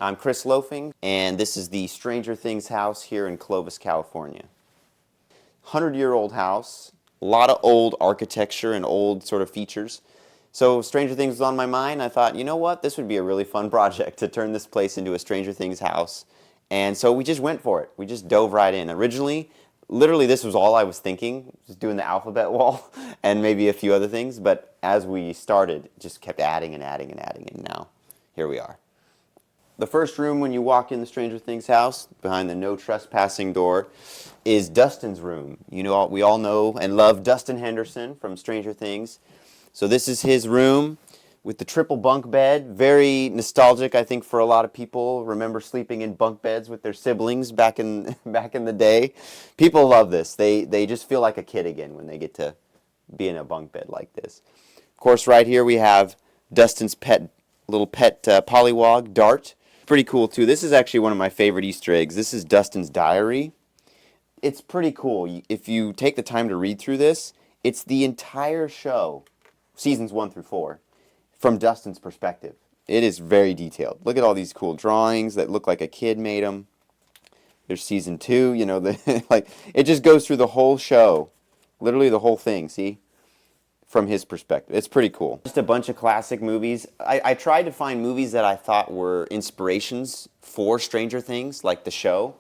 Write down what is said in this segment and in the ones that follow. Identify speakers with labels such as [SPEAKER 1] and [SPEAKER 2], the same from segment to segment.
[SPEAKER 1] I'm Chris Lofing, and this is the Stranger Things house here in Clovis, California. 100-year-old house, a lot of old architecture and old sort of features. So Stranger Things was on my mind. I thought, you know what, this would be a really fun project to turn this place into a Stranger Things house. And so we just went for it. We just dove right in. Originally, literally this was all I was thinking, just doing the alphabet wall and maybe a few other things. But as we started, it just kept adding and adding and adding, and now here we are. The first room when you walk in the Stranger Things house, behind the no trespassing door, is Dustin's room. You know, we all know and love Dustin Henderson from Stranger Things. So this is his room with the triple bunk bed. Very nostalgic, I think, for a lot of people. Remember sleeping in bunk beds with their siblings back in the day. People love this. They just feel like a kid again when they get to be in a bunk bed like this. Of course, right here we have Dustin's little pet pollywog, Dart. Pretty cool too. This is actually one of my favorite Easter eggs. This is Dustin's diary. It's pretty cool. If you take the time to read through this, it's the entire show, seasons 1 through 4, from Dustin's perspective. It is very detailed. Look at all these cool drawings that look like a kid made them. There's season 2, you know, like it just goes through the whole show, literally the whole thing. See? From his perspective. It's pretty cool. Just a bunch of classic movies. I tried to find movies that I thought were inspirations for Stranger Things, like the show.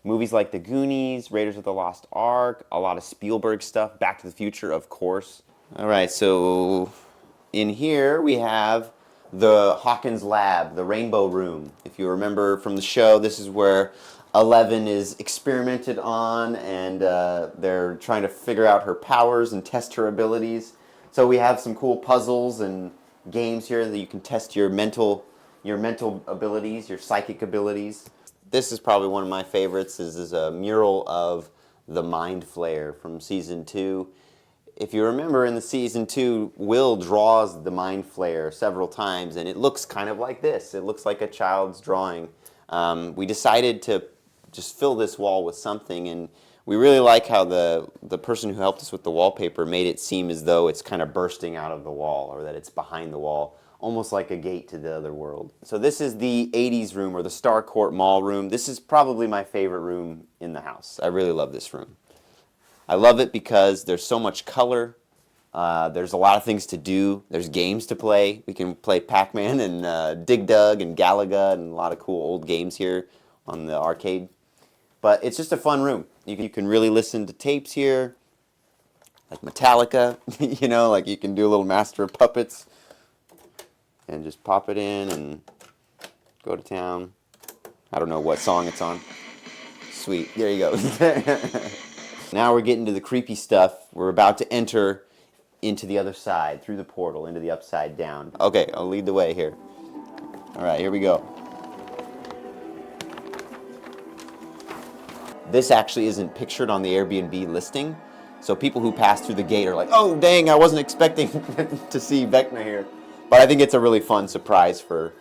[SPEAKER 1] Movies like The Goonies, Raiders of the Lost Ark, a lot of Spielberg stuff, Back to the Future, of course. All right, so in here we have the Hawkins Lab, the Rainbow Room. If you remember from the show, this is where Eleven is experimented on, and they're trying to figure out her powers and test her abilities. So we have some cool puzzles and games here that you can test your mental abilities, your psychic abilities. This is probably one of my favorites. This is a mural of the Mind Flayer from season 2. If you remember in the season 2, Will draws the Mind Flayer several times, and it looks kind of like this. It looks like a child's drawing. We decided to just fill this wall with something, and we really like how the person who helped us with the wallpaper made it seem as though it's kind of bursting out of the wall, or that it's behind the wall, almost like a gate to the other world. So this is the 80s room, or the Starcourt Mall room. This is probably my favorite room in the house. I really love this room. I love it because there's so much color. There's a lot of things to do. There's games to play. We can play Pac-Man and Dig Dug and Galaga and a lot of cool old games here on the arcade. But it's just a fun room. You can really listen to tapes here, like Metallica, you know, like you can do a little Master of Puppets and just pop it in and go to town. I don't know what song it's on. Sweet, there you go. Now we're getting to the creepy stuff. We're about to enter into the other side, through the portal, into the upside down. Okay, I'll lead the way here. All right, here we go. This actually isn't pictured on the Airbnb listing, so people who pass through the gate are like, oh, dang, I wasn't expecting to see Vecna here. But I think it's a really fun surprise for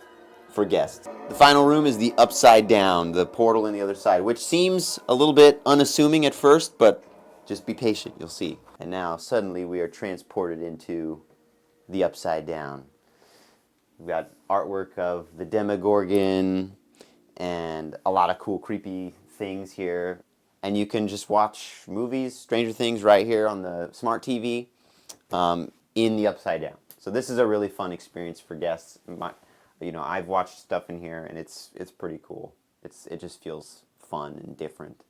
[SPEAKER 1] guests. The final room is the upside down, the portal on the other side, which seems a little bit unassuming at first, but just be patient, you'll see. And now, suddenly, we are transported into the upside down. We've got artwork of the Demogorgon and a lot of cool, creepy things here. And you can just watch movies, Stranger Things, right here on the smart TV in the upside down. So this is a really fun experience for guests. I've watched stuff in here, and it's pretty cool. It just feels fun and different.